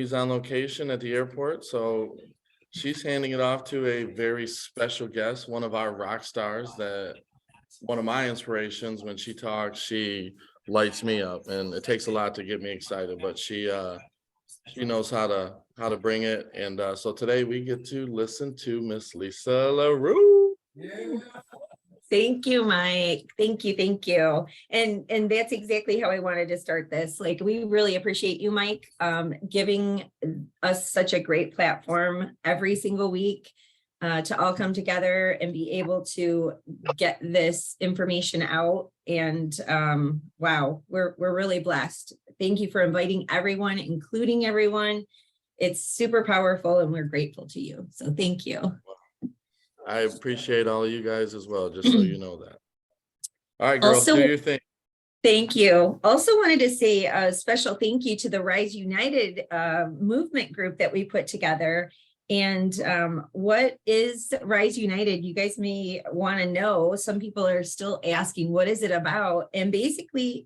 Amy's on location at the airport, so she's handing it off to a very special guest, one of our rock stars that one of my inspirations. When she talks, she lights me up, and it takes a lot to get me excited, but she knows how to bring it. And so today we get to listen to Miss Lisa Larowe. Thank you, Mike. Thank you. Thank you. And that's exactly how I wanted to start this. Like, we really appreciate you, Mike, giving us such a great platform every single week to all come together and be able to get this information out. And wow, we're really blessed. Thank you for inviting everyone, including everyone. It's super powerful, and we're grateful to you. So thank you. I appreciate all of you guys as well, just so you know that. All right, girl, do your thing. Thank you. Also wanted to say a special thank you to the Rise United movement group that we put together. And what is Rise United? You guys may want to know. Some people are still asking, what is it about? And basically,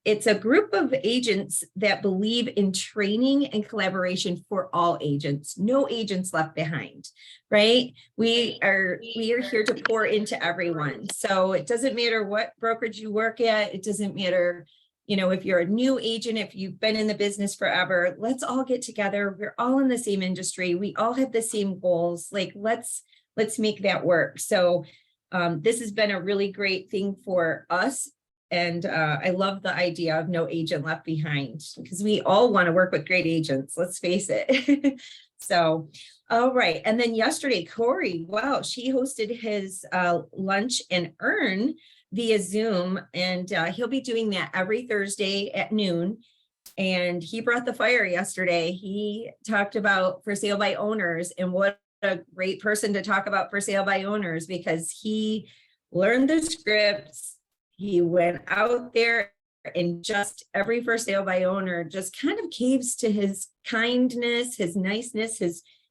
it's a group of agents that believe in training and collaboration for all agents, no agents left behind, right? We are here to pour into everyone. So it doesn't matter what brokerage you work at. It doesn't matter, if you're a new agent, if you've been in the business forever, let's all get together. We're all in the same industry. We all have the same goals. Like, let's make that work. So this has been a really great thing for us. And I love the idea of no agent left behind, because we all want to work with great agents. Let's face it. So, all right. And then yesterday, Corey, wow, she hosted his lunch and earn via Zoom. And he'll be doing that every Thursday at noon. And he brought the fire yesterday. He talked about for sale by owners, and what a great person to talk about for sale by owners, because he learned the scripts. He went out there, and just every for sale by owner just kind of caves to his kindness, his niceness,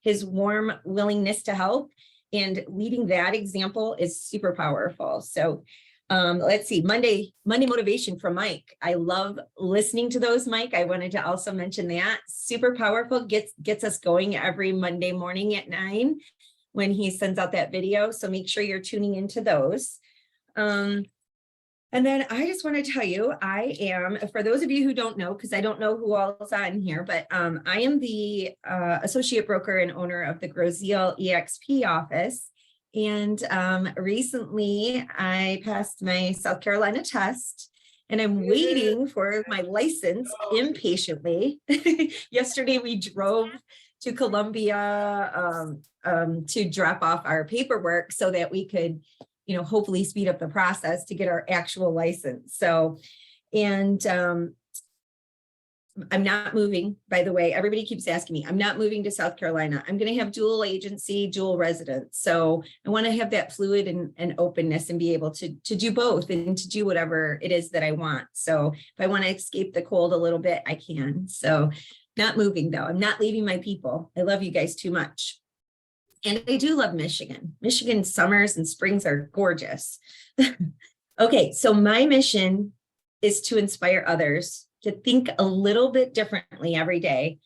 his warm willingness to help. And leading that example is super powerful. So let's see, Monday motivation from Mike. I love listening to those, Mike. I wanted to also mention that. Super powerful, gets us going every Monday morning at 9 when he sends out that video. So make sure you're tuning into those. And then I just want to tell you, I am, for those of you who don't know, because I don't know who all is on here, but I am the associate broker and owner of the Grozeal EXP office. And recently I passed my South Carolina test, and I'm waiting for my license impatiently. Yesterday we drove to Columbia to drop off our paperwork so that we could hopefully speed up the process to get our actual license. So, and I'm not moving, by the way. Everybody keeps asking me, I'm not moving to South Carolina. I'm going to have dual agency, dual residence. So I want to have that fluid and openness and be able to do both and to do whatever it is that I want. So if I want to escape the cold a little bit, I can. So not moving though. I'm not leaving my people. I love you guys too much. And I do love Michigan. Michigan summers and springs are gorgeous. Okay, so my mission is to inspire others to think a little bit differently every day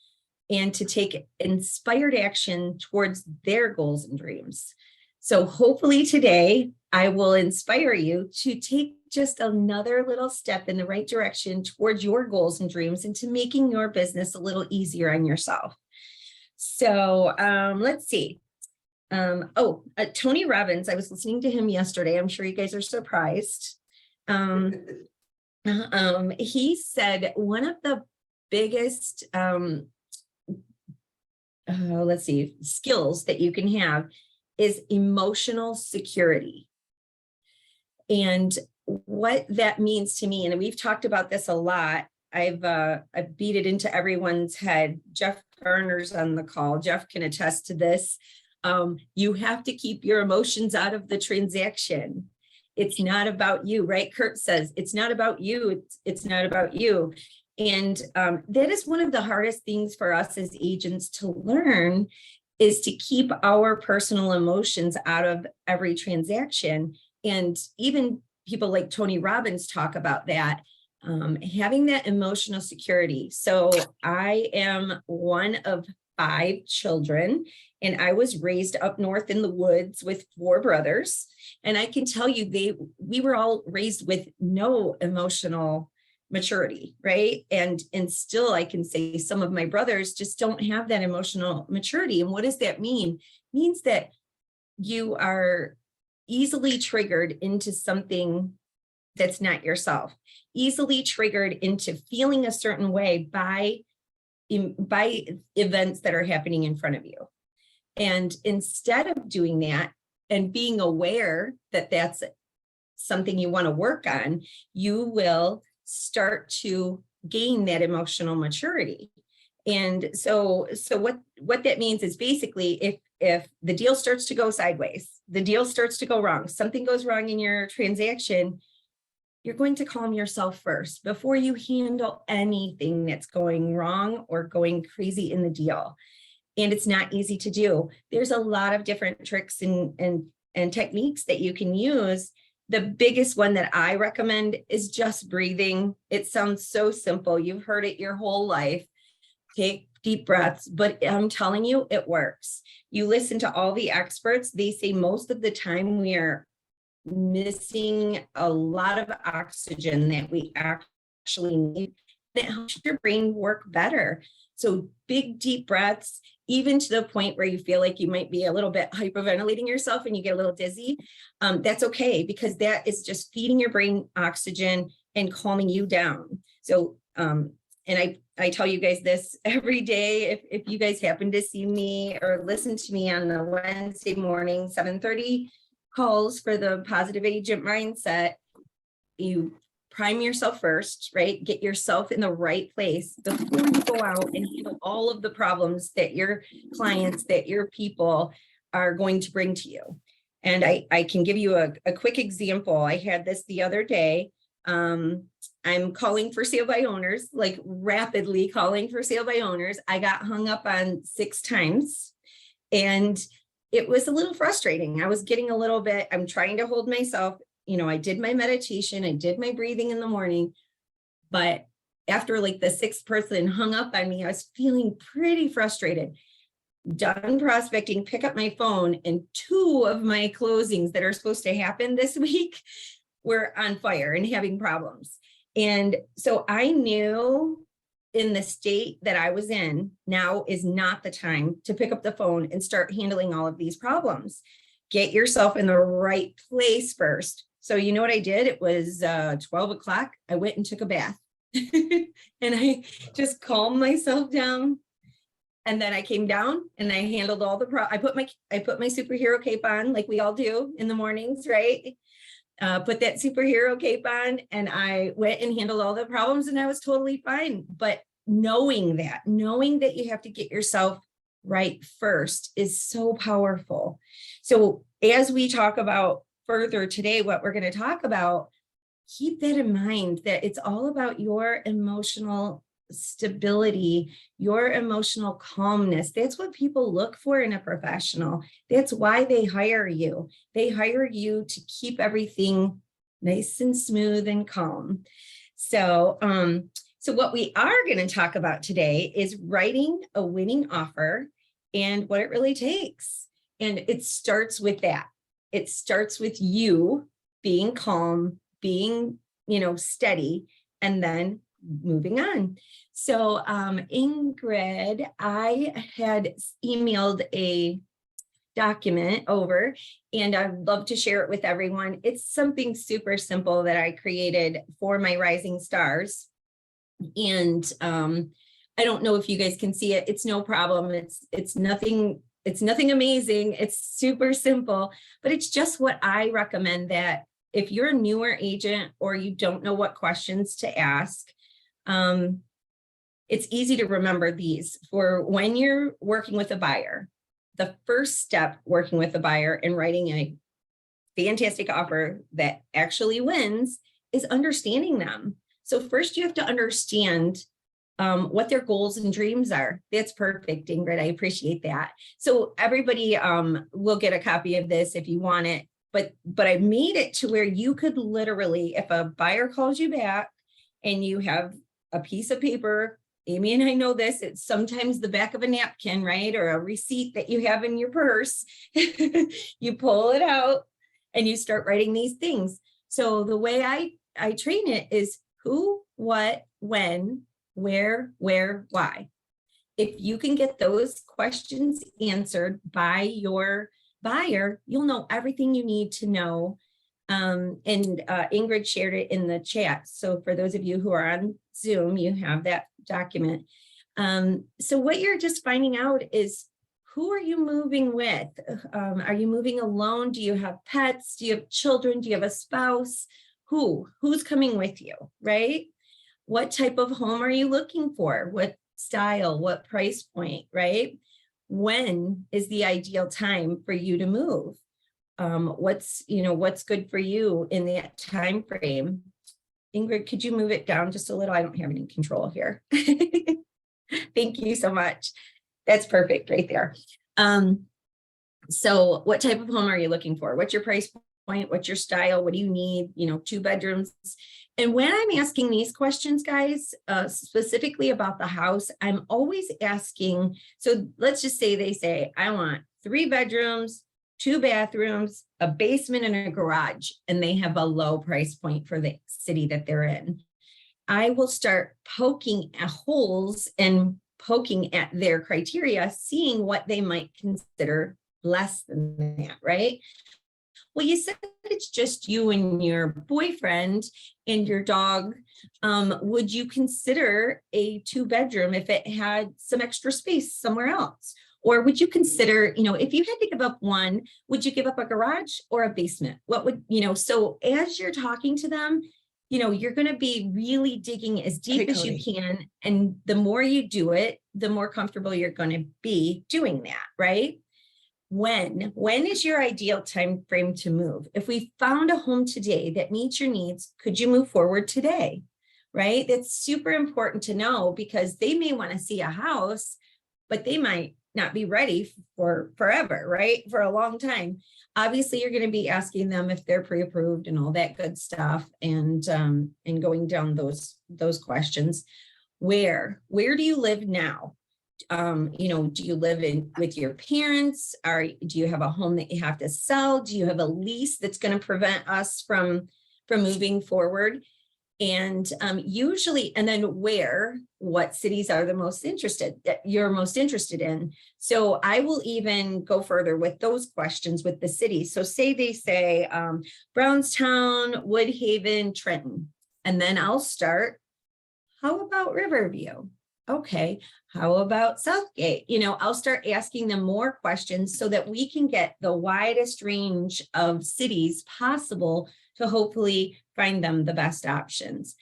and to take inspired action towards their goals and dreams. So hopefully today I will inspire you to take just another little step in the right direction towards your goals and dreams and to making your business a little easier on yourself. So let's see. Tony Robbins, I was listening to him yesterday. I'm sure you guys are surprised. He said one of the biggest, skills that you can have is emotional security. And what that means to me, and we've talked about this a lot. I've beat it into everyone's head. Jeff Garner's on the call. Jeff can attest to this. You have to keep your emotions out of the transaction. It's not about you, right? Kurt says, it's not about you. It's not about you. And that is one of the hardest things for us as agents to learn, is to keep our personal emotions out of every transaction. And even people like Tony Robbins talk about that. having that emotional security. So I am one of 5 children, and I was raised up north in the woods with 4 brothers. And I can tell you, we were all raised with no emotional maturity, right? And still I can say some of my brothers just don't have that emotional maturity. And what does that mean? It means that you are easily triggered into something that's not yourself, easily triggered into feeling a certain way by events that are happening in front of you. And instead of doing that and being aware that that's something you want to work on, you will start to gain that emotional maturity. And so what that means is basically if the deal starts to go sideways, the deal starts to go wrong, something goes wrong in your transaction, you're going to calm yourself first before you handle anything that's going wrong or going crazy in the deal. And it's not easy to do. There's a lot of different tricks and techniques that you can use. The biggest one that I recommend is just breathing. It sounds so simple. You've heard it your whole life. Take deep breaths, but I'm telling you, it works. You listen to all the experts. They say most of the time we are missing a lot of oxygen that we actually need. It helps your brain work better. So big, deep breaths, even to the point where you feel like you might be a little bit hyperventilating yourself and you get a little dizzy. That's okay, because that is just feeding your brain oxygen and calming you down. So, and I tell you guys this every day. If you guys happen to see me or listen to me on the Wednesday morning, 7:30 calls for the positive agent mindset, you prime yourself first, right? Get yourself in the right place before you go out and handle all of the problems that your clients, that your people are going to bring to you. And I can give you a quick example. I had this the other day. I'm calling for sale by owners, like rapidly calling for sale by owners. I got hung up on 6 times, and it was a little frustrating. I was getting a little bit, I'm trying to hold myself. You know, I did my meditation, I did my breathing in the morning, but after like the 6th person hung up on me, I was feeling pretty frustrated. Done prospecting, pick up my phone, and 2 of my closings that are supposed to happen this week were on fire and having problems. And so I knew in the state that I was in, now is not the time to pick up the phone and start handling all of these problems. Get yourself in the right place first. So you know what I did? It was 12 o'clock. I went and took a bath and I just calmed myself down. And then I came down and I handled all the I put my superhero cape on, like we all do in the mornings, right? Put that superhero cape on, and I went and handled all the problems, and I was totally fine. But knowing that you have to get yourself right first is so powerful. So as we talk about further today, what we're going to talk about, keep that in mind, that it's all about your emotional stability, your emotional calmness. That's what people look for in a professional. That's why they hire you. They hire you to keep everything nice and smooth and calm. So, so what we are going to talk about today is writing a winning offer and what it really takes. And it starts with that. It starts with you being calm, being, steady, and then moving on. So Ingrid, I had emailed a document over, and I'd love to share it with everyone. It's something super simple that I created for my rising stars. And I don't know if you guys can see it. It's no problem. It's nothing amazing. It's super simple, but it's just what I recommend, that if you're a newer agent or you don't know what questions to ask, it's easy to remember these. For when you're working with a buyer, the first step working with a buyer and writing a fantastic offer that actually wins is understanding them. So first you have to understand what their goals and dreams are. That's perfect, Ingrid. I appreciate that. So everybody will get a copy of this if you want it. But I made it to where you could literally, if a buyer calls you back and you have a piece of paper. Amy and I know this, it's sometimes the back of a napkin, right? Or a receipt that you have in your purse. You pull it out and you start writing these things. So the way I train it is who, what, when, where, why. If you can get those questions answered by your buyer, you'll know everything you need to know. Ingrid shared it in the chat. So for those of you who are on Zoom, you have that document. So what you're just finding out is, who are you moving with? Are you moving alone? Do you have pets? Do you have children? Do you have a spouse? Who's coming with you, right? What type of home are you looking for? What style, what price point, right? When is the ideal time for you to move? What's good for you in that time frame? Ingrid, could you move it down just a little? I don't have any control here. Thank you so much. That's perfect right there. So what type of home are you looking for? What's your price point? What's your style? What do you need? 2 bedrooms. And when I'm asking these questions, guys, specifically about the house, I'm always asking, so let's just say they say, I want 3 bedrooms, 2 bathrooms, a basement and a garage, and they have a low price point for the city that they're in. I will start poking at holes and poking at their criteria, seeing what they might consider less than that, right? Well, you said it's just you and your boyfriend and your dog. Would you consider a 2-bedroom if it had some extra space somewhere else? Or would you consider, if you had to give up one, would you give up a garage or a basement? What would, so as you're talking to them, you're going to be really digging as deep as you can. And the more you do it, the more comfortable you're going to be doing that, right? When is your ideal time frame to move? If we found a home today that meets your needs, could you move forward today? Right? That's super important to know, because they may want to see a house, but they might not be ready for forever, right? For a long time. Obviously, you're going to be asking them if they're pre-approved and all that good stuff, and going down those questions. Where do you live now? Do you live with your parents? Do you have a home that you have to sell? Do you have a lease that's going to prevent us from moving forward? And usually, and then what cities are you're most interested in. So I will even go further with those questions with the cities. So say they say Brownstown, Woodhaven, Trenton, and then I'll start, how about Riverview? Okay, how about Southgate? I'll start asking them more questions so that we can get the widest range of cities possible to hopefully find them the best options.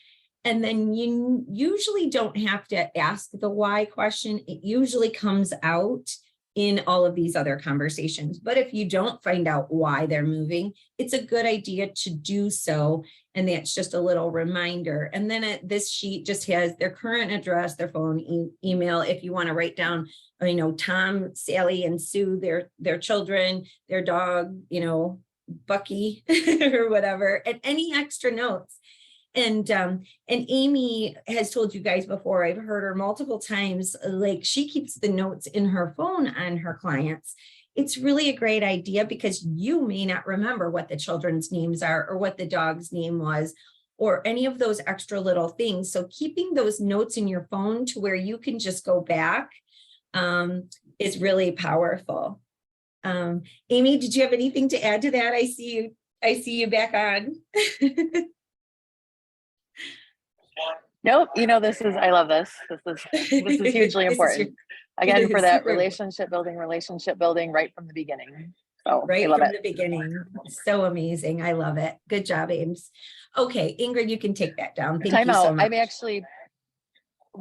And then you usually don't have to ask the why question. It usually comes out in all of these other conversations. But if you don't find out why they're moving, it's a good idea to do so. And that's just a little reminder. And then this sheet just has their current address, their phone, email. If you want to write down, Tom, Sally, and Sue, their children, their dog, Bucky or whatever, and any extra notes. And Amy has told you guys before, I've heard her multiple times, like she keeps the notes in her phone on her clients. It's really a great idea, because you may not remember what the children's names are or what the dog's name was or any of those extra little things. So keeping those notes in your phone to where you can just go back is really powerful. Amy, did you have anything to add to that? I see you back on. Nope. I love this. This is hugely important. Again, for that relationship building right from the beginning. So right from the beginning. So amazing. I love it. Good job, Ames. Okay, Ingrid, you can take that down. Thank you so much.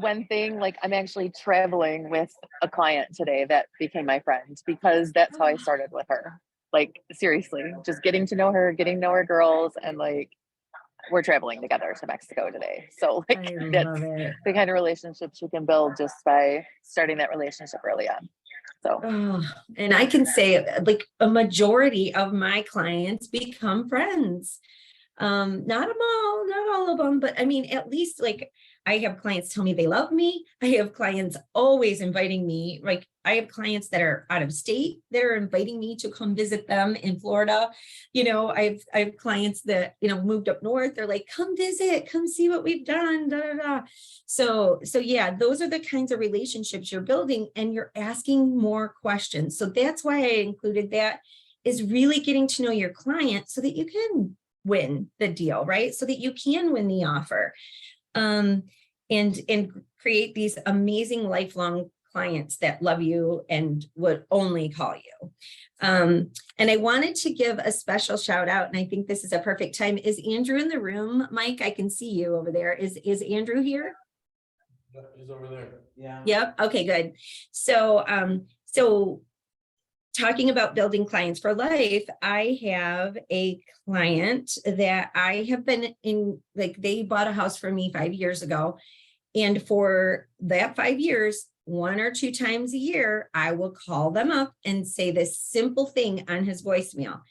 I'm actually traveling with a client today that became my friend, because that's how I started with her. Like, seriously, just getting to know her girls, and we're traveling together to Mexico today. So that's the kind of relationships you can build just by starting that relationship early on. So, and I can say, a majority of my clients become friends. Not all of them, but I mean, at least like I have clients tell me they love me. I have clients always inviting me. Like I have clients that are out of state that are inviting me to come visit them in Florida. I have clients that, moved up north. They're like, come visit, come see what we've done. Da, da, da. So yeah, those are the kinds of relationships you're building and you're asking more questions. So that's why I included that, is really getting to know your client so that you can win the deal, right? So that you can win the offer. And create these amazing lifelong clients that love you and would only call you. And I wanted to give a special shout out, and I think this is a perfect time. Is Andrew in the room? Mike, I can see you over there. Is Andrew here? He's over there. Yeah. Yep. Okay, good. So talking about building clients for life, I have a client that I have been in, like they bought a house for me 5 years ago. And for that 5 years, 1 or 2 times a year, I will call them up and say this simple thing on his voicemail.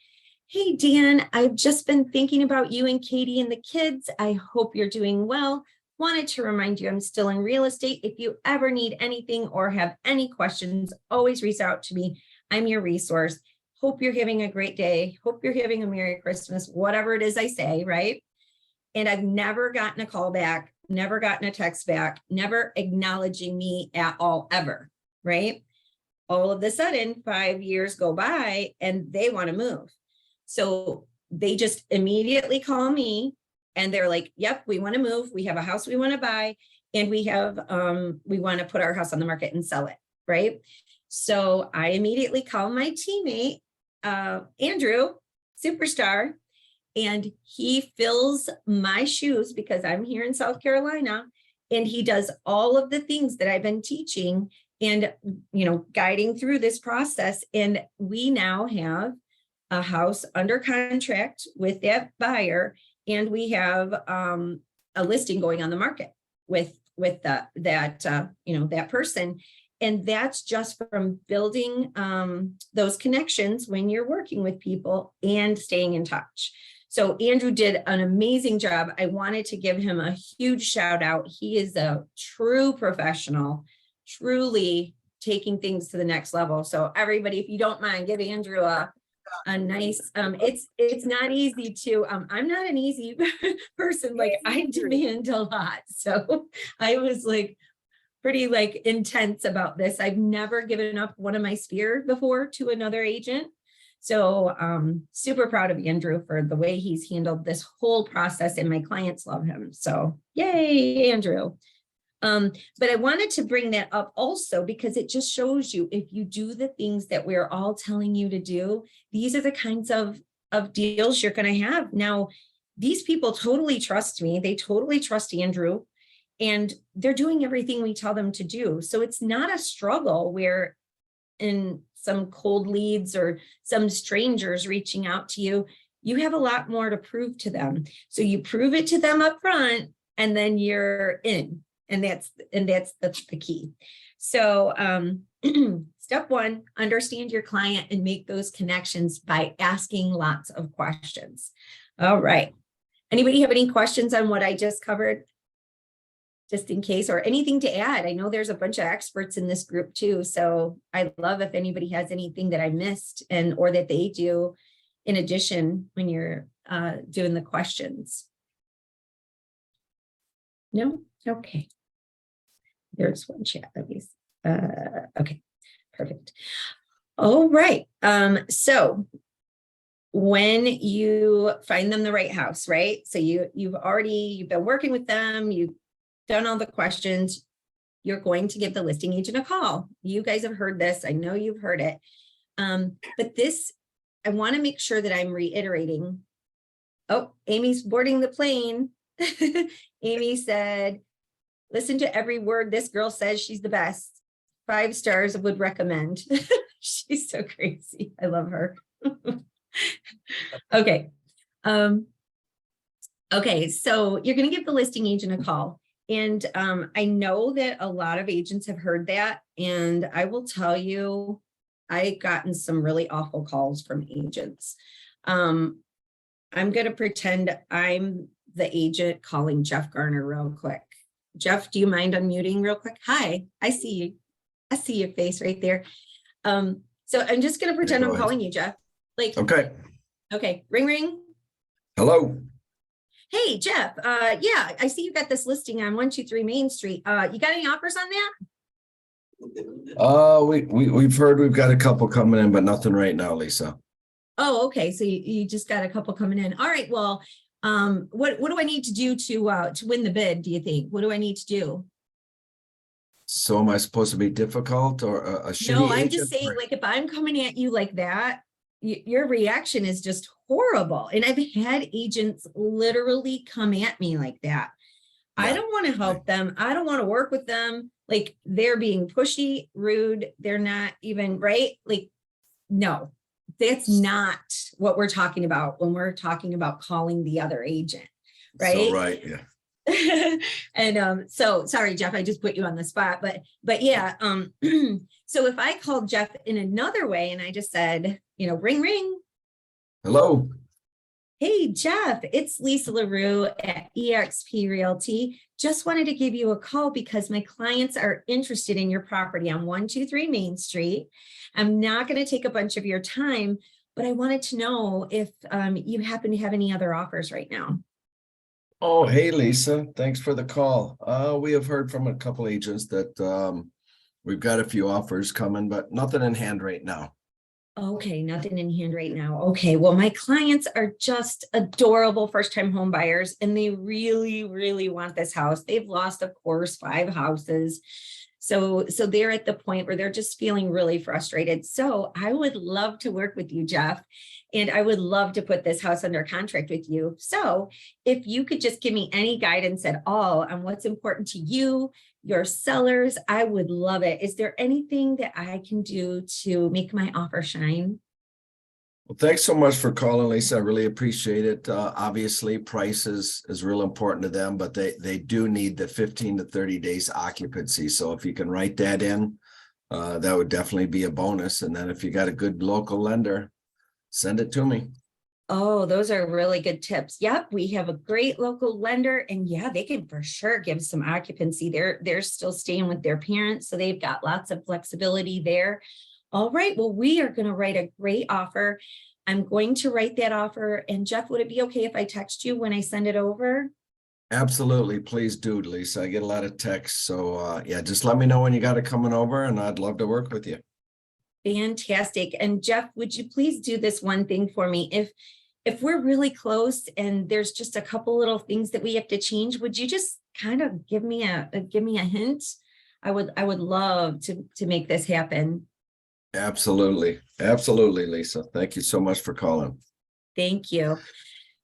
Hey, Dan, I've just been thinking about you and Katie and the kids. I hope you're doing well. Wanted to remind you I'm still in real estate. If you ever need anything or have any questions, always reach out to me. I'm your resource. Hope you're having a great day. Hope you're having a Merry Christmas, whatever it is I say, right? And I've never gotten a call back, never gotten a text back, never acknowledging me at all, ever, right? All of a sudden, 5 years go by and they want to move. So they just immediately call me and they're like, yep, we want to move. We have a house we want to buy and we want to put our house on the market and sell it, right? So I immediately call my teammate, Andrew, superstar, and he fills my shoes because I'm here in South Carolina, and he does all of the things that I've been teaching and, guiding through this process. And we now have a house under contract with that buyer, and we have a listing going on the market with that person. And that's just from building those connections when you're working with people and staying in touch. So Andrew did an amazing job. I wanted to give him a huge shout out. He is a true professional, truly taking things to the next level. So everybody, if you don't mind, give Andrew a nice, it's not easy to, I'm not an easy person. Like I demand a lot. So I was like, pretty intense about this. I've never given up one of my sphere before to another agent. So super proud of Andrew for the way he's handled this whole process, and my clients love him. So yay, Andrew. But I wanted to bring that up also because it just shows you, if you do the things that we're all telling you to do, these are the kinds of deals you're going to have. Now, these people totally trust me. They totally trust Andrew. And they're doing everything we tell them to do. So it's not a struggle where in some cold leads or some strangers reaching out to you, you have a lot more to prove to them. So you prove it to them up front and then you're in. And that's the key. So step 1, understand your client and make those connections by asking lots of questions. All right. Anybody have any questions on what I just covered? Just in case, or anything to add. I know there's a bunch of experts in this group too. So I'd love if anybody has anything that I missed or that they do in addition when you're doing the questions. No? Okay. There's one chat at least. Okay, perfect. All right. So when you find them the right house, right? So you've been working with them, you've done all the questions, you're going to give the listing agent a call. You guys have heard this. I know you've heard it. But this, I want to make sure that I'm reiterating. Oh, Amy's boarding the plane. Amy said, listen to every word this girl says. She's the best. 5 stars, would recommend. She's so crazy. I love her. Okay. Okay, so you're going to give the listing agent a call. And I know that a lot of agents have heard that. And I will tell you, I've gotten some really awful calls from agents. I'm gonna pretend I'm the agent calling Jeff Garner real quick. Jeff, do you mind unmuting real quick? Hi, I see you. I see your face right there. So I'm just gonna pretend go I'm ahead. calling you, Jeff. Like, Okay. okay, ring ring. Hello. Hey, Jeff, yeah, I see you got this listing on 123 Main Street. You got any offers on that? We've heard we've got a couple coming in, but nothing right now, Lisa. Oh, okay, so you just got a couple coming in. All right, well, what do I need to do to win the bid, do you think? What do I need to do? So am I supposed to be difficult or a shitty No, I'm agent? just saying, like, if I'm coming at you like that, your reaction is just horrible. And I've had agents literally come at me like that. I Yeah. don't want to help them. I don't want to work with them. Like, they're being pushy, rude. They're not even right. Like, no, that's not what we're talking about when we're talking about calling the other agent, right? So, right, yeah. And so sorry, Jeff, I just put you on the spot, but yeah, so if I called Jeff in another way and I just said, ring ring, Hello. hey Jeff, it's Lisa Larowe at eXp Realty. Just wanted to give you a call because my clients are interested in your property on 123 Main Street. I'm not going to take a bunch of your time, but I wanted to know if you happen to have any other offers right now. Oh, hey, Lisa. Thanks for the call. We have heard from a couple agents that we've got a few offers coming, but nothing in hand right now. Okay, nothing in hand right now. Okay, well, my clients are just adorable first-time home buyers, and they really, really want this house. They've lost, of course, 5 houses. So they're at the point where they're just feeling really frustrated. So I would love to work with you, Jeff, and I would love to put this house under contract with you. So if you could just give me any guidance at all on what's important to you, your sellers, I would love it. Is there anything that I can do to make my offer shine? Well, thanks so much for calling, Lisa. I really appreciate it. Obviously, price is real important to them, but they do need the 15 to 30 days occupancy. So if you can write that in, that would definitely be a bonus. And then if you got a good local lender, send it to me. Oh, those are really good tips. Yep, we have a great local lender, and yeah, they can for sure give some occupancy. They're still staying with their parents, so they've got lots of flexibility there. All right, well, we are going to write a great offer. I'm going to write that offer. And Jeff, would it be okay if I text you when I send it over? Absolutely. Please do, Lisa. I get a lot of texts. So yeah, just let me know when you got it coming over and I'd love to work with you. Fantastic. And Jeff, would you please do this one thing for me? If we're really close and there's just a couple little things that we have to change, would you just kind of give me a hint? I would love to make this happen. Absolutely. Absolutely, Lisa. Thank you so much for calling. Thank you.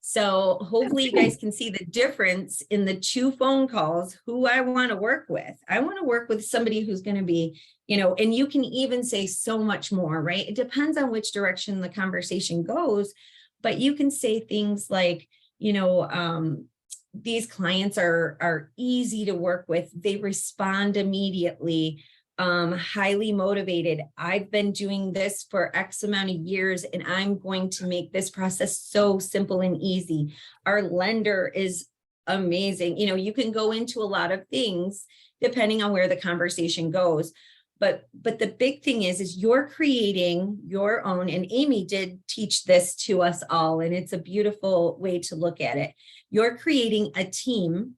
So hopefully you guys can see the difference in the 2 phone calls, who I want to work with. I want to work with somebody who's going to be, and you can even say so much more, right? It depends on which direction the conversation goes, but you can say things like, these clients are easy to work with. They respond immediately. Highly motivated. I've been doing this for X amount of years, and I'm going to make this process so simple and easy. Our lender is amazing. You can go into a lot of things depending on where the conversation goes. But the big thing is you're creating your own, and Amy did teach this to us all, and it's a beautiful way to look at it. You're creating a team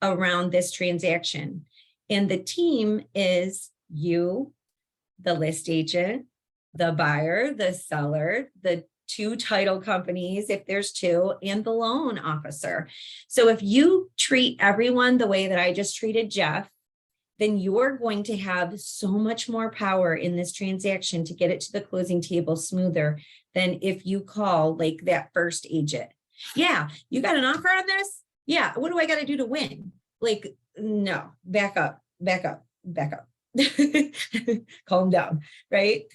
around this transaction. And the team is you, the list agent, the buyer, the seller, the 2 title companies, if there's 2, and the loan officer. So if you treat everyone the way that I just treated Jeff, then you're going to have so much more power in this transaction to get it to the closing table smoother than if you call like that first agent. Yeah, you got an offer on this? Yeah, what do I got to do to win? Like, no, back up. Calm down, right?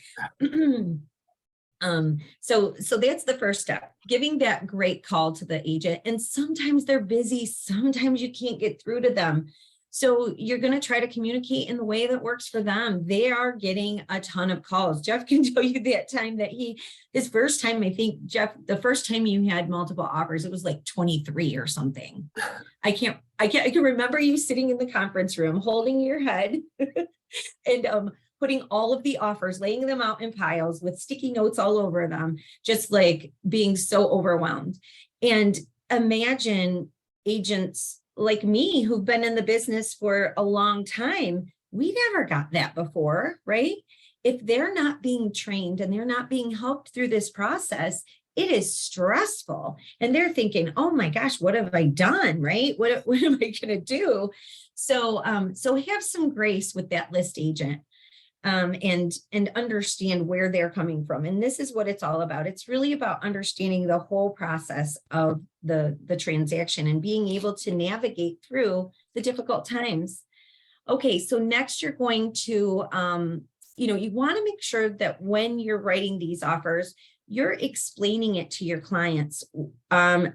So that's the first step, giving that great call to the agent. And sometimes they're busy, sometimes you can't get through to them. So you're going to try to communicate in the way that works for them. They are getting a ton of calls. Jeff can tell you that time that his first time, I think, Jeff, the first time you had multiple offers, it was like 23 or something. I can remember you sitting in the conference room, holding your head and putting all of the offers, laying them out in piles with sticky notes all over them, just like being so overwhelmed. And imagine agents like me who've been in the business for a long time. We never got that before, right? If they're not being trained and they're not being helped through this process, it is stressful. And they're thinking, oh my gosh, what have I done? Right? What am I going to do? So have some grace with that list agent. And understand where they're coming from. And this is what it's all about. It's really about understanding the whole process of the transaction and being able to navigate through the difficult times. Okay, so next you're going to, you want to make sure that when you're writing these offers, you're explaining it to your clients. A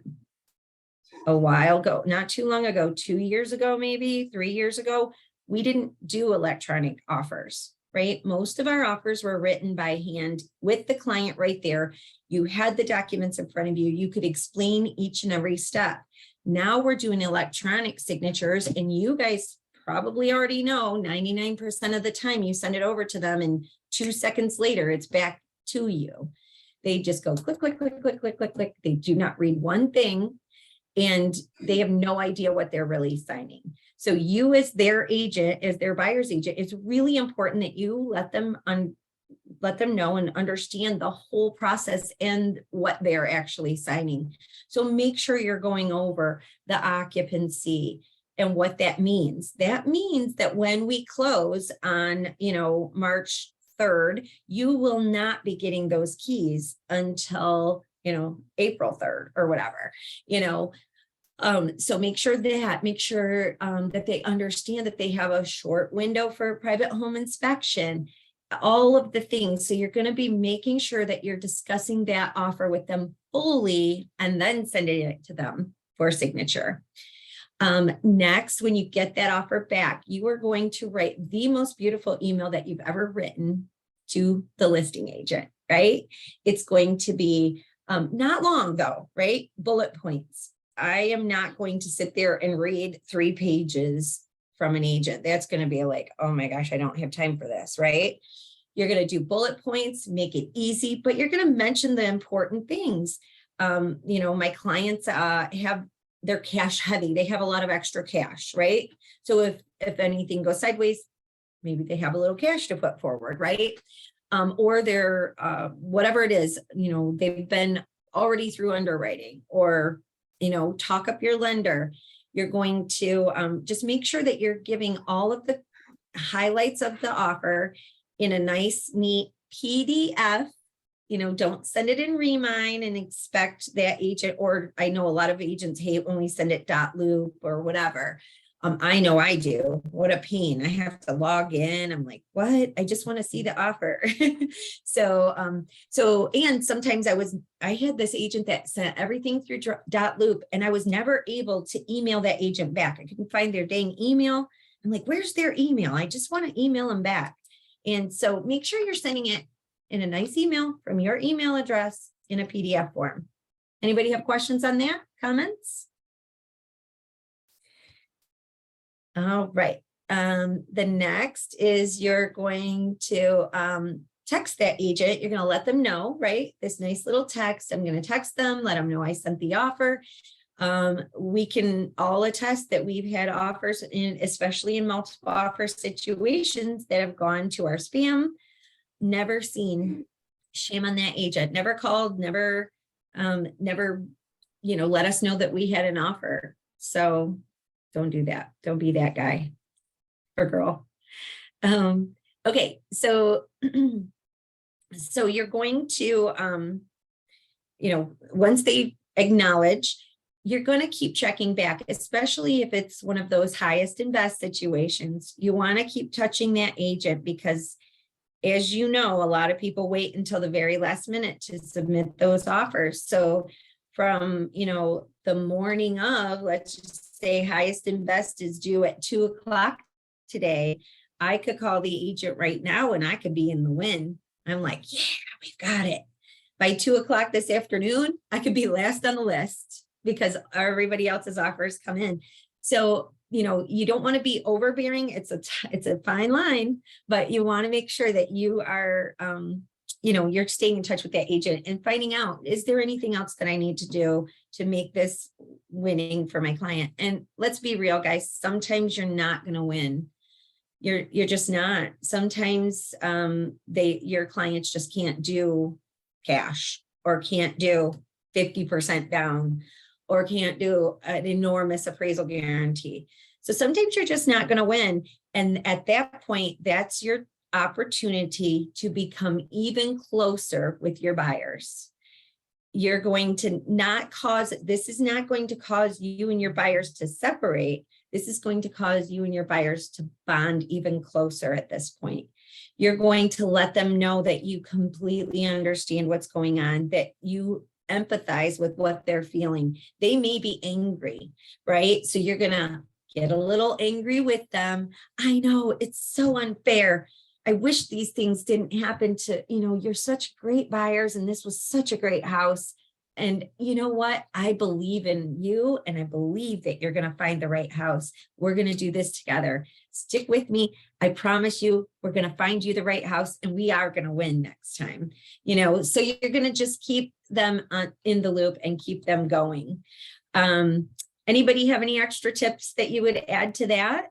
while ago, not too long ago, 2 years ago, maybe 3 years ago, we didn't do electronic offers. Right? Most of our offers were written by hand with the client right there. You had the documents in front of you. You could explain each and every step. Now we're doing electronic signatures, and you guys probably already know 99% of the time you send it over to them, and 2 seconds later, it's back to you. They just go click, click, click, click, click, click, click. They do not read one thing, and they have no idea what they're really signing. So you as their agent, as their buyer's agent, it's really important that you let them know and understand the whole process and what they're actually signing. So make sure you're going over the occupancy and what that means. That means that when we close on, March 3rd, you will not be getting those keys until, April 3rd or whatever, so make sure that they understand that they have a short window for private home inspection, all of the things. So you're going to be making sure that you're discussing that offer with them fully and then sending it to them for signature. Next, when you get that offer back, you are going to write the most beautiful email that you've ever written to the listing agent, right? It's going to be not long though, right? Bullet points. I am not going to sit there and read 3 pages from an agent. That's going to be like, oh my gosh, I don't have time for this, right? You're going to do bullet points, make it easy, but you're going to mention the important things. My clients they're cash heavy. They have a lot of extra cash, right? So if anything goes sideways, maybe they have a little cash to put forward, right? Or they're, whatever it is, they've been already through underwriting, or talk up your lender. You're going to just make sure that you're giving all of the highlights of the offer in a nice, neat PDF. Don't send it in Remind and expect that agent, or I know a lot of agents hate when we send it .loop or whatever. I know I do. What a pain. I have to log in. I'm like, what? I just want to see the offer. And sometimes I had this agent that sent everything through .loop, and I was never able to email that agent back. I couldn't find their dang email. I'm like, where's their email? I just want to email them back. And so make sure you're sending it in a nice email from your email address in a PDF form. Anybody have questions on that? Comments? All right. The next is you're going to text that agent. You're going to let them know, right? This nice little text. I'm going to text them, let them know I sent the offer. We can all attest that we've had offers, especially in multiple offer situations, that have gone to our spam. Never seen. Shame on that agent. Never called, never let us know that we had an offer. So don't do that. Don't be that guy or girl. Okay, so you're going to, once they acknowledge, you're going to keep checking back, especially if it's one of those highest and best situations. You want to keep touching that agent because, as you know, a lot of people wait until the very last minute to submit those offers. So from, the morning of, let's just say highest and best is due at 2 o'clock today, I could call the agent right now and I could be in the win. I'm like, yeah, we've got it. By 2 o'clock this afternoon, I could be last on the list because everybody else's offers come in. So, you don't want to be overbearing. It's a fine line, but you want to make sure that you are, you're staying in touch with that agent and finding out, is there anything else that I need to do to make this winning for my client? And let's be real, guys, sometimes you're not going to win. You're just not. Sometimes your clients just can't do cash or can't do 50% down or can't do an enormous appraisal guarantee. So sometimes you're just not going to win. And at that point, that's your opportunity to become even closer with your buyers. You're going to this is not going to cause you and your buyers to separate. This is going to cause you and your buyers to bond even closer at this point. You're going to let them know that you completely understand what's going on, that you empathize with what they're feeling. They may be angry, right? So you're going to get a little angry with them. I know it's so unfair. I wish these things didn't happen to, you're such great buyers and this was such a great house. And you know what? I believe in you and I believe that you're going to find the right house. We're going to do this together. Stick with me. I promise you, we're going to find you the right house and we are going to win next time. So you're going to just keep them in the loop and keep them going. Anybody have any extra tips that you would add to that?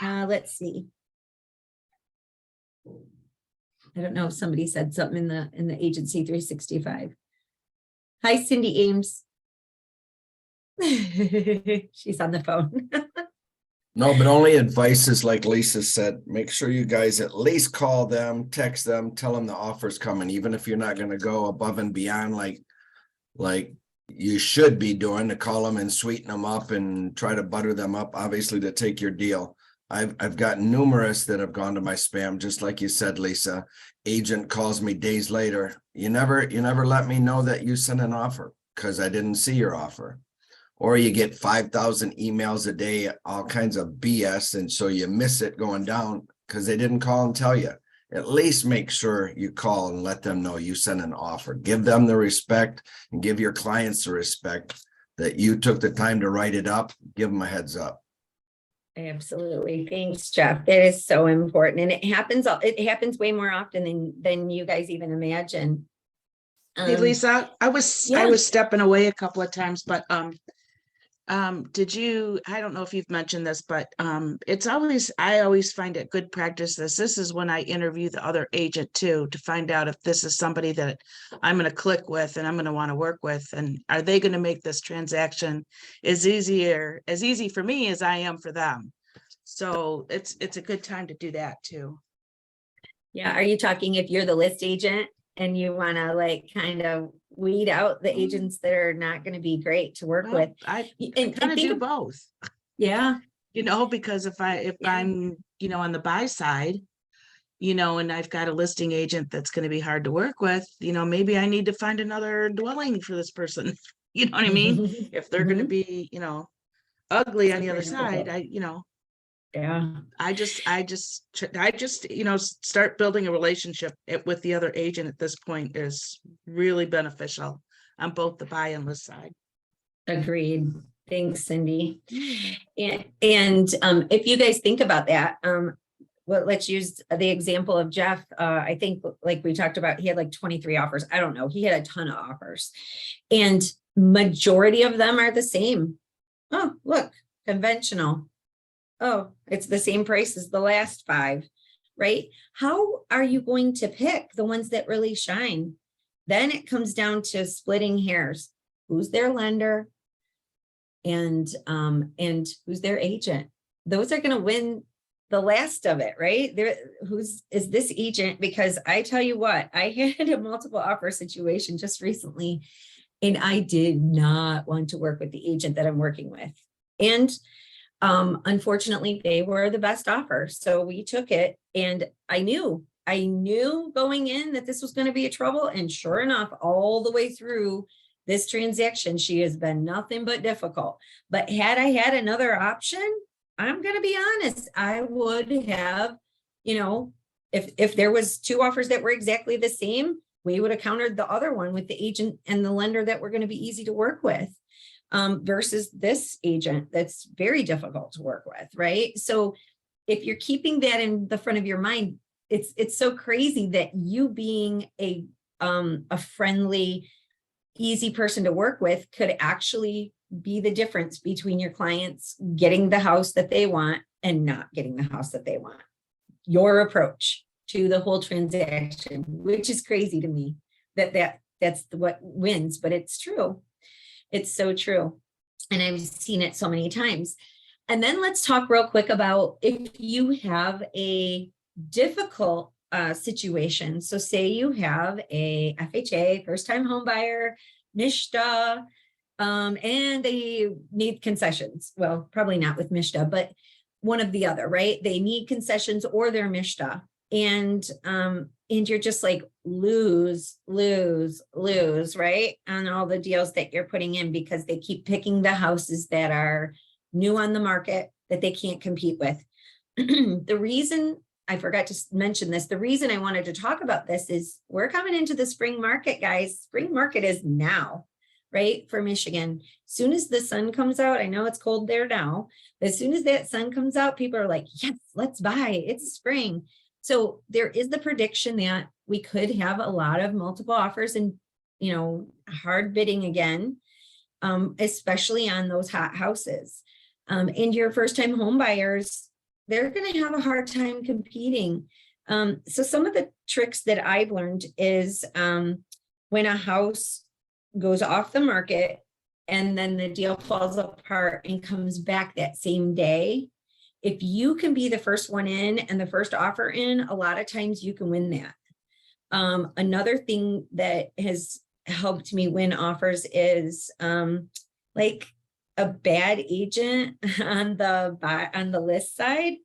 Let's see. I don't know if somebody said something in the agency 365. Hi, Cindy Ames. She's on the phone. No, but only advice is like Lisa said, make sure you guys at least call them, text them, tell them the offer's coming, even if you're not going to go above and beyond like you should be doing, to call them and sweeten them up and try to butter them up, obviously, to take your deal. I've got numerous that have gone to my spam, just like you said, Lisa. Agent calls me days later. You never let me know that you sent an offer because I didn't see your offer. Or you get 5,000 emails a day, all kinds of BS, and so you miss it going down because they didn't call and tell you. At least make sure you call and let them know you sent an offer. Give them the respect and give your clients the respect that you took the time to write it up. Give them a heads up. Absolutely. Thanks, Jeff. That is so important. And it happens way more often than you guys even imagine. Hey, Lisa, I was stepping away a couple of times, but I don't know if you've mentioned this, but I always find it good practice. This is when I interview the other agent too, to find out if this is somebody that I'm going to click with and I'm going to want to work with, and are they going to make this transaction as easy for me as I am for them. So it's a good time to do that too. Yeah. Are you talking if you're the list agent and you want to kind of weed out the agents that are not going to be great to work with? I kind of do both. Yeah. Because if I'm, on the buy side, and I've got a listing agent that's going to be hard to work with, maybe I need to find another dwelling for this person. You know what I mean? If they're going to be, ugly on the other side, yeah. I just start building a relationship with the other agent at this point is really beneficial on both the buy and list side. Agreed. Thanks, Cindy. And if you guys think about that, let's use the example of Jeff. I think like we talked about, he had 23 offers. I don't know. He had a ton of offers and majority of them are the same. Oh, look, conventional. Oh, it's the same price as the last 5, right? How are you going to pick the ones that really shine? Then it comes down to splitting hairs. Who's their lender and who's their agent? Those are going to win the last of it, right? Is this agent? Because I tell you what, I had a multiple offer situation just recently and I did not want to work with the agent that I'm working with. And unfortunately, they were the best offer. So we took it and I knew going in that this was going to be a trouble. And sure enough, all the way through, this transaction, she has been nothing but difficult. But had I had another option, I'm gonna be honest, I would have, you know, if there was two offers that were exactly the same, we would have countered the other one with the agent and the lender that were going to be easy to work with, versus this agent that's very difficult to work with, right? So if you're keeping that in the front of your mind, it's so crazy that you being a friendly, easy person to work with could actually be the difference between your clients getting the house that they want and not getting the house that they want. Your approach to the whole transaction, which is crazy to me that's what wins, but it's true. It's so true. And I've seen it so many times. And then let's talk real quick about if you have a difficult situation. So say you have a FHA, first time home buyer, Mishta, and they need concessions. Well, probably not with Mishta, but one of the other, right? They need concessions or they're Mishta. And you're just like lose, right? On all the deals that you're putting in because they keep picking the houses that are new on the market that they can't compete with. The reason I forgot to mention this, the reason I wanted to talk about this is we're coming into the spring market, guys. Spring market is now, right? For Michigan. Soon as the sun comes out, I know it's cold there now. As soon as that sun comes out, people are like, yes, let's buy. It's spring. So there is the prediction that we could have a lot of multiple offers and, you know, hard bidding again, especially on those hot houses. And your first time home buyers, they're going to have a hard time competing. So some of the tricks that I've learned is when a house goes off the market and then the deal falls apart and comes back that same day, if you can be the first one in and the first offer in, a lot of times you can win that. Another thing that has helped me win offers is like a bad agent on the list side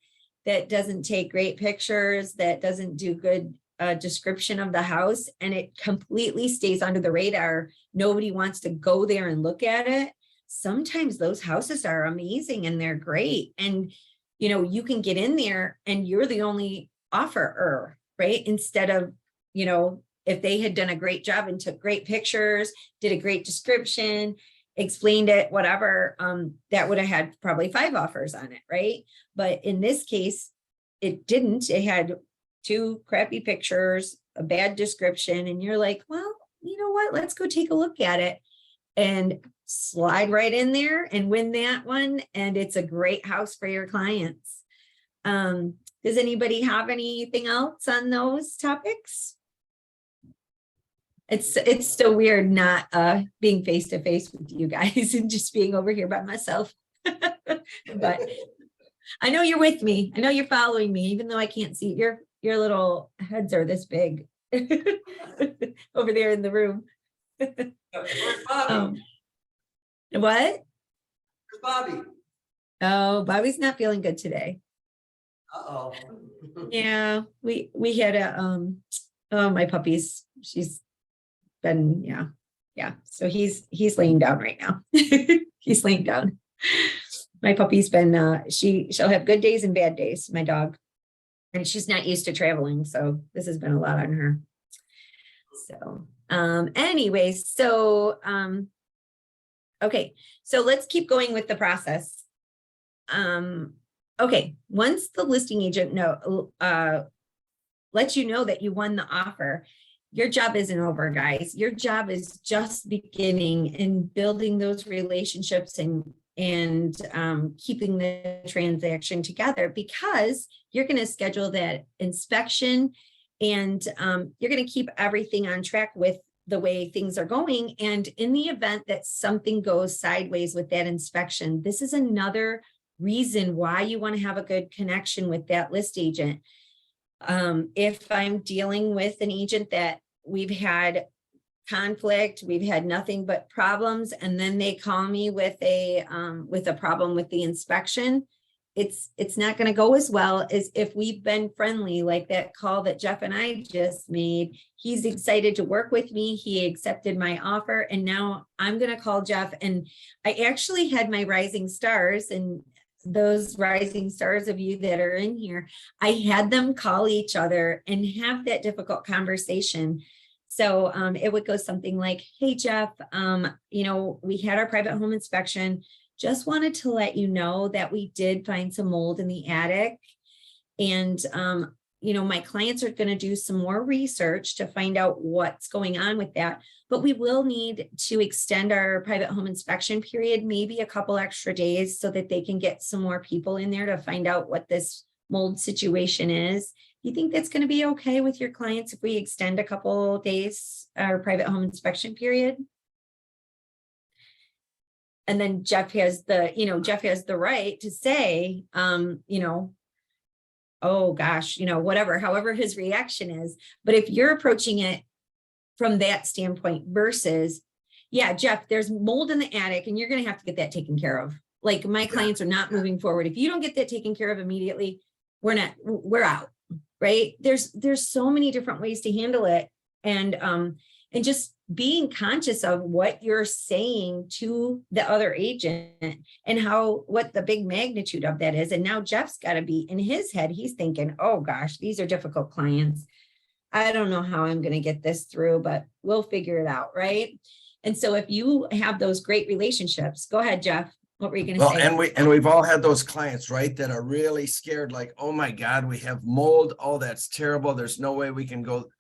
that doesn't take great pictures, that doesn't do good description of the house, and it completely stays under the radar. Nobody wants to go there and look at it. Sometimes those houses are amazing and they're great. And you know, you can get in there and you're the only offerer, right? Instead of, you know, if they had done a great job and took great pictures, did a great description, explained it, whatever, that would have had probably 5 offers on it, right? But in this case, it didn't. It had 2 crappy pictures, a bad description, and you're like, well, you know what? Let's go take a look at it and slide right in there and win that one. And it's a great house for your clients. Does anybody have anything else on those topics? It's so weird not being face to face with you guys and just being over here by myself. But I know you're with me. I know you're following me, even though I can't see your little heads are this big over there in the room. What? Where's Bobby? Oh, Bobby's not feeling good today. Uh-oh. Yeah, we had a oh, my puppy's, she's been, yeah. So he's laying down right now. He's laying down. My puppy's been she'll have good days and bad days, my dog. And she's not used to traveling, so this has been a lot on her. So anyways, so okay, so let's keep going with the process. Okay, once the listing agent lets you know that you won the offer, your job isn't over, guys. Your job is just beginning and building those relationships and keeping the transaction together, because you're going to schedule that inspection and you're going to keep everything on track with the way things are going. And in the event that something goes sideways with that inspection, this is another reason why you want to have a good connection with that list agent. If I'm dealing with an agent that we've had conflict, we've had nothing but problems, and then they call me with a problem with the inspection, it's not going to go as well as if we've been friendly, like that call that Jeff and I just made. He's excited to work with me. He accepted my offer, and now I'm going to call Jeff. And I actually had my rising stars, and those rising stars of you that are in here, I had them call each other and have that difficult conversation. So it would go something like, hey, Jeff, we had our private home inspection. Just wanted to let you know that we did find some mold in the attic. And, my clients are going to do some more research to find out what's going on with that. But we will need to extend our private home inspection period, maybe a couple extra days, so that they can get some more people in there to find out what this mold situation is. You think that's going to be okay with your clients if we extend a couple days our private home inspection period? And then Jeff has the right to say, oh gosh, whatever, however his reaction is. But if you're approaching it from that standpoint versus, yeah, Jeff, there's mold in the attic and you're going to have to get that taken care of. Like, my clients are not moving forward. If you don't get that taken care of immediately, we're out, right? There's so many different ways to handle it. And just being conscious of what you're saying to the other agent and what the big magnitude of that is. And now Jeff's got to be in his head. He's thinking, oh gosh, these are difficult clients. I don't know how I'm going to get this through, but we'll figure it out. Right. And so if you have those great relationships, go ahead, Jeff. What were you going to say? And we've all had those clients, right, that are really scared, like, oh my God, we have mold. Oh, that's terrible. There's no way we can go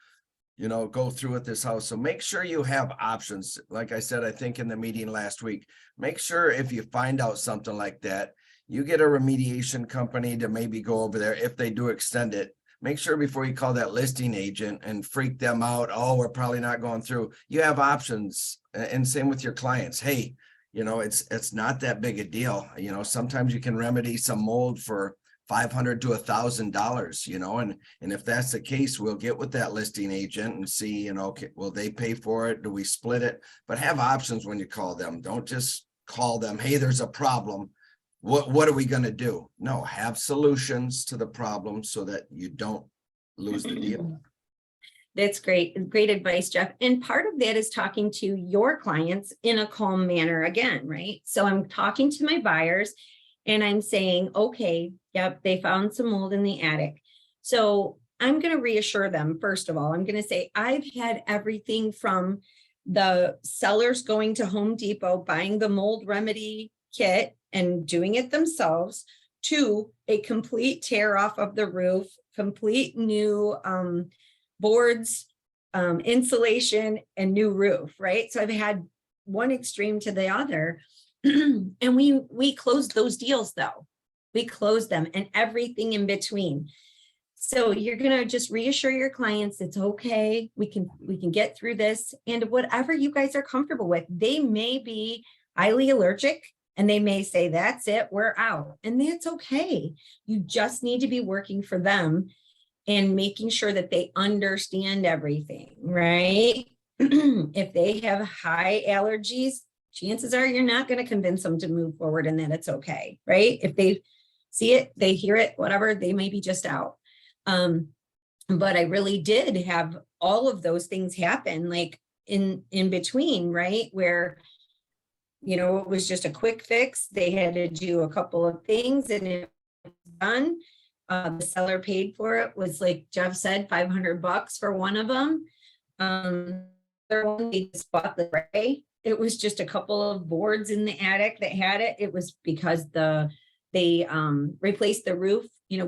through with this house. So make sure you have options. Like I said, I think in the meeting last week, make sure if you find out something like that, you get a remediation company to maybe go over there. If they do extend it, make sure before you call that listing agent and freak them out, oh, we're probably not going through. You have options. And same with your clients. Hey, it's not that big a deal. Sometimes you can remedy some mold for $500 to $1,000, and if that's the case, we'll get with that listing agent and see, okay, will they pay for it? Do we split it? But have options when you call them. Don't just call them, hey, there's a problem. What are we going to do? No, have solutions to the problem so that you don't lose the deal. That's great. Great advice, Jeff. And part of that is talking to your clients in a calm manner again, right? So I'm talking to my buyers and I'm saying, okay, yep, they found some mold in the attic. So I'm going to reassure them. First of all, I'm going to say, I've had everything from the sellers going to Home Depot, buying the mold remedy kit and doing it themselves, to a complete tear off of the roof, complete new boards, insulation, and new roof, right? So I've had one extreme to the other. And we closed those deals though. We closed them and everything in between. So you're going to just reassure your clients, it's okay. We can get through this, and whatever you guys are comfortable with. They may be highly allergic and they may say, that's it, we're out. And that's okay. You just need to be working for them and making sure that they understand everything, right? If they have high allergies, chances are you're not going to convince them to move forward and that it's okay, right? If they see it, they hear it, whatever, they may be just out. But I really did have all of those things happen, like in between, right? Where, it was just a quick fix. They had to do a couple of things and it was done. The seller paid for it, was like Jeff said, $500 for one of them. They just bought the gray. It was just a couple of boards in the attic that had it. It was because they replaced the roof,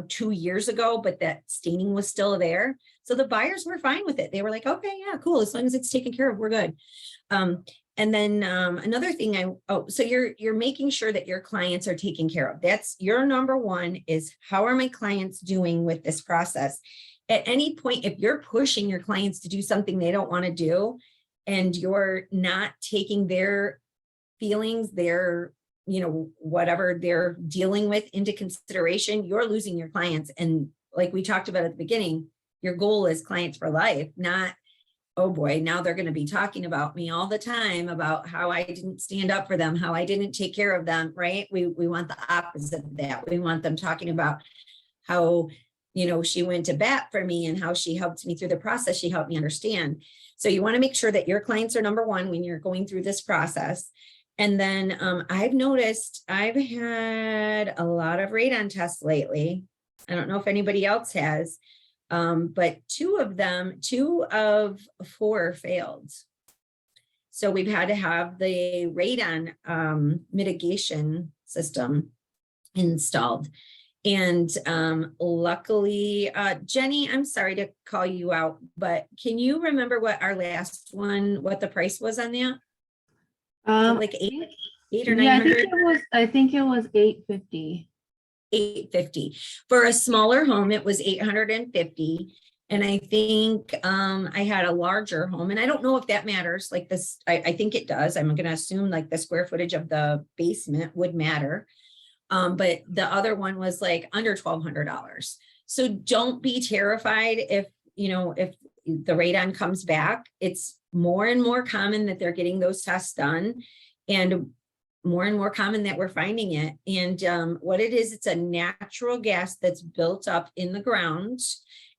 2 years ago, but that staining was still there. So the buyers were fine with it. They were like, okay, yeah, cool. As long as it's taken care of, we're good. And then another thing, so you're making sure that your clients are taken care of. That's your number one, is how are my clients doing with this process? At any point, if you're pushing your clients to do something they don't want to do, and you're not taking their feelings, their, whatever they're dealing with into consideration, you're losing your clients. And like we talked about at the beginning, your goal is clients for life, not oh boy, now they're going to be talking about me all the time about how I didn't stand up for them, how I didn't take care of them, right? We want the opposite of that. We want them talking about how, you know, she went to bat for me and how she helped me through the process. She helped me understand. So you want to make sure that your clients are number one when you're going through this process. And then I've noticed I've had a lot of radon tests lately. I don't know if anybody else has, but two of 4 failed. So we've had to have the radon mitigation system installed. And luckily, Jenny, I'm sorry to call you out, but can you remember what our last one, what the price was on that? Like eight or yeah, 900? I think it was 850. 850. For a smaller home, it was 850. And I think I had a larger home, and I don't know if that matters. Like this, I think it does. I'm going to assume like the square footage of the basement would matter. But the other one was like under $1,200. So don't be terrified if, you know, if the radon comes back. It's more and more common that they're getting those tests done, and more common that we're finding it. And what it is, it's a natural gas that's built up in the ground,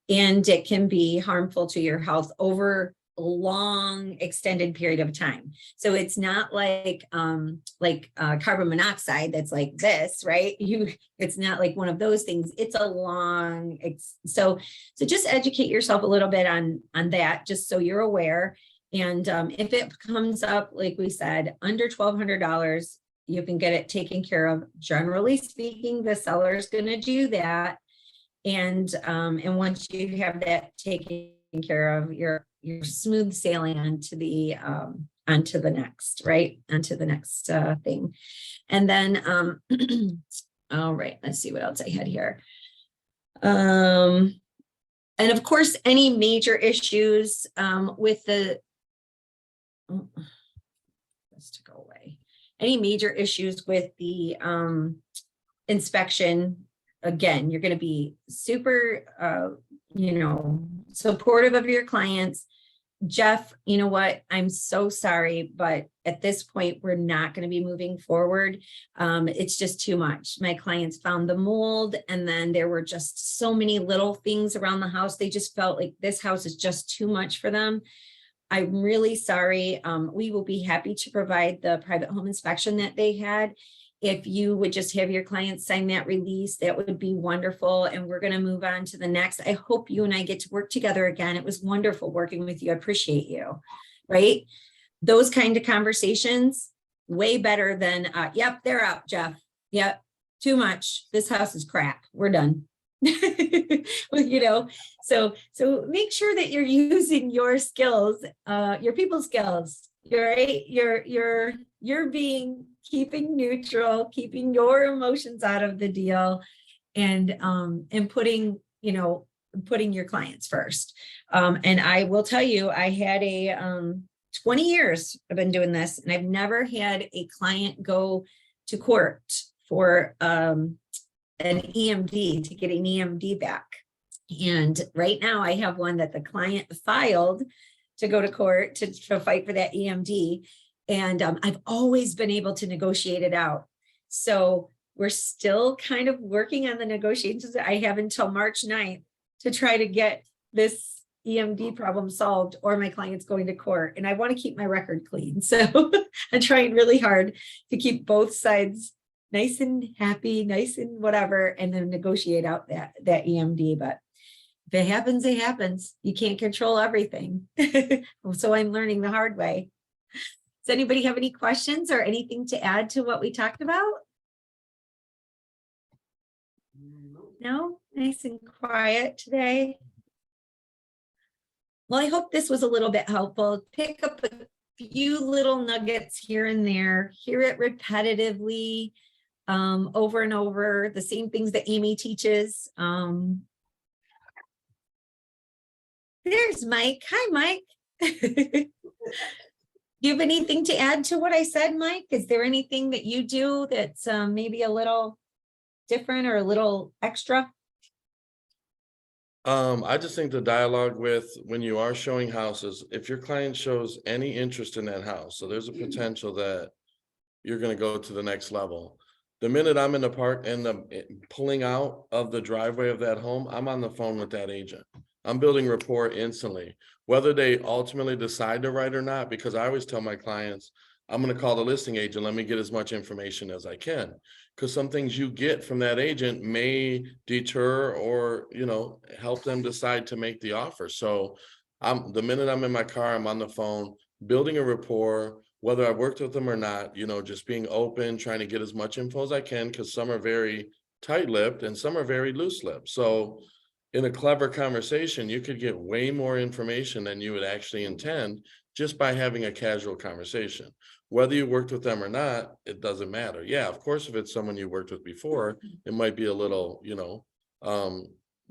and it can be harmful to your health over a long extended period of time. So it's not like carbon monoxide that's like this, right? It's not like one of those things. It's a long, so just educate yourself a little bit on that, just so you're aware. And if it comes up, like we said, under $1,200, you can get it taken care of. Generally speaking, the seller is going to do that. And once you have that taken care of, you're smooth sailing onto the next, right? Onto the next thing. And then, all right, let's see what else I had here. And of course, any major issues with the, let's to go away. Any major issues with the inspection, again, you're going to be super, supportive of your clients. Jeff, you know what? I'm so sorry, but at this point, we're not going to be moving forward. It's just too much. My clients found the mold, and then there were just so many little things around the house. They just felt like this house is just too much for them. I'm really sorry. We will be happy to provide the private home inspection that they had. If you would just have your clients sign that release, that would be wonderful. And we're going to move on to the next. I hope you and I get to work together again. It was wonderful working with you. I appreciate you, right? Those kind of conversations, way better than, yep, they're out, Jeff. Yep, too much. This house is crap. We're done. So make sure that you're using your skills, your people skills. You're keeping neutral, keeping your emotions out of the deal, and putting your clients first. And I will tell you, I had 20 years I've been doing this, and I've never had a client go to court for an EMD, to get an EMD back. And right now I have one that the client filed to go to court to fight for that EMD. And I've always been able to negotiate it out. So we're still kind of working on the negotiations. I have until March 9th to try to get this EMD problem solved, or my client's going to court. And I want to keep my record clean. So I'm trying really hard to keep both sides nice and happy, nice and whatever, and then negotiate out that EMD. But if it happens, it happens. You can't control everything. So I'm learning the hard way. Does anybody have any questions or anything to add to what we talked about? No? Nice and quiet today. Well, I hope this was a little bit helpful. Pick up a few little nuggets here and there. Hear it repetitively, over and over, the same things that Amy teaches. There's Mike. Hi, Mike. Do you have anything to add to what I said, Mike? Is there anything that you do that's maybe a little different or a little extra? I just think the dialogue with, when you are showing houses, if your client shows any interest in that house, so there's a potential that you're gonna go to the next level. The minute I'm in the park and pulling out of the driveway of that home, I'm on the phone with that agent. I'm building rapport instantly, whether they ultimately decide to write or not, because I always tell my clients, I'm gonna call the listing agent, let me get as much information as I can. Because some things you get from that agent may deter or, help them decide to make the offer. So the minute I'm in my car, I'm on the phone, building a rapport, whether I worked with them or not, just being open, trying to get as much info as I can, because some are very tight-lipped and some are very loose-lipped. So in a clever conversation, you could get way more information than you would actually intend just by having a casual conversation. Whether you worked with them or not, it doesn't matter. Yeah, of course, if it's someone you worked with before, it might be a little,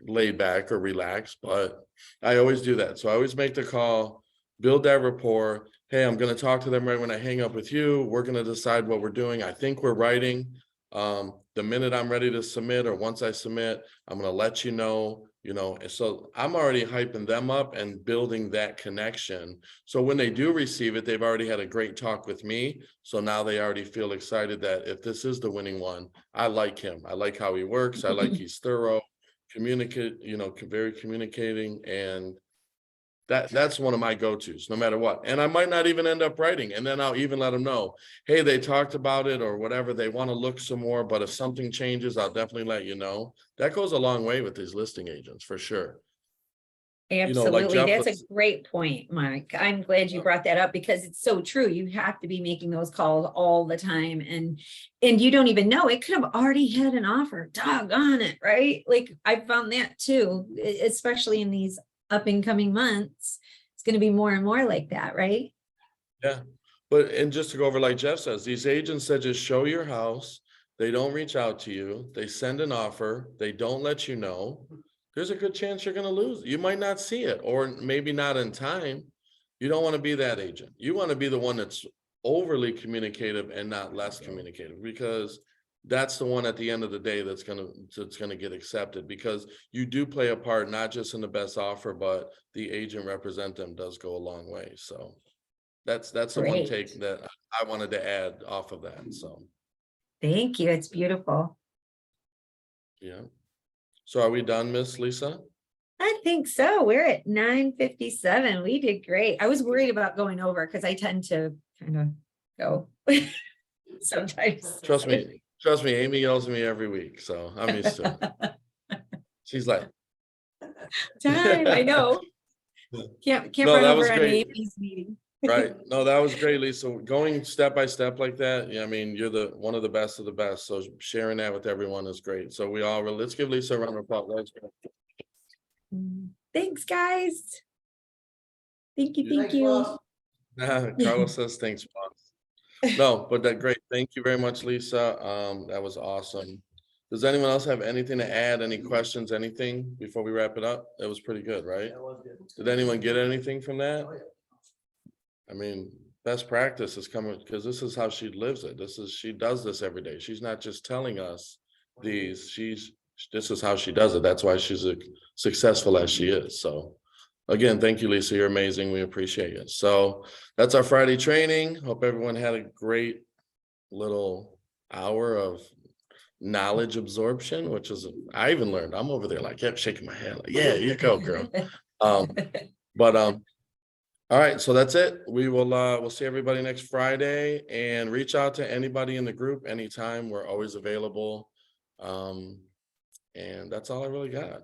laid back or relaxed, but I always do that. So I always make the call, build that rapport. Hey, I'm gonna talk to them right when I hang up with you. We're gonna decide what we're doing. I think we're writing. The minute I'm ready to submit, or once I submit, I'm gonna let you know, and so I'm already hyping them up and building that connection. So when they do receive it, they've already had a great talk with me. So now they already feel excited that if this is the winning one, I like him. I like how he works. I like he's thorough, very communicating, and that's one of my go-tos, no matter what. And I might not even end up writing, and then I'll even let them know, hey, they talked about it or whatever, they want to look some more, but if something changes, I'll definitely let you know. That goes a long way with these listing agents, for sure. Absolutely. Jeff That's a was- great point, Mike. I'm glad you brought that up because it's so true. You have to be making those calls all the time, and you don't even know, it could have already had an offer. Doggone it, right? Like I found that too, especially in these up and coming months. It's going to be more and more like that, right? Yeah, and just to go over, like Jeff says, these agents that just show your house, they don't reach out to you, they send an offer, they don't let you know. There's a good chance you're gonna lose. You might not see it, or maybe not in time. You don't want to be that agent. You want to be the one that's overly communicative and not less communicative, because that's the one at the end of the day that's gonna get accepted, because you do play a part, not just in the best offer, but the agent represent them does go a long way. So that's the one Great. take that I wanted to add off of that. So, Thank you. It's beautiful. yeah. So are we done, Miss Lisa? I think so. We're at 9:57. We did great. I was worried about going over because I tend to kind of go sometimes. Trust me, Amy yells at me every week, so I'm used to it. She's like, Time, I know. Can't No, run that over was on great. Amy's meeting. right. No, that was great, Lisa. Going step by step like that. Yeah, I mean, you're one of the best of the best. So sharing that with everyone is great. So let's give Lisa a round of applause. Thanks, guys. Thank you. Thank Thanks, you. boss. Carlos says thanks, boss. No, but great. Thank you very much, Lisa. That was awesome. Does anyone else have anything to add? Any questions, anything before we wrap it up? That was pretty good, right? That was good. Did anyone get anything from that? Oh, yeah. I mean, best practice is coming, because this is how she lives it. She does this every day. She's not just telling us these, this is how she does it. That's why she's successful as she is. So again, thank you, Lisa. You're amazing. We appreciate it. So that's our Friday training. Hope everyone had a great little hour of knowledge absorption, which is, I even learned. I'm over there like, kept shaking my head like, yeah, you go, girl. All right, so that's it. We'll see everybody next Friday, and reach out to anybody in the group anytime. We're always available. And that's all I really got.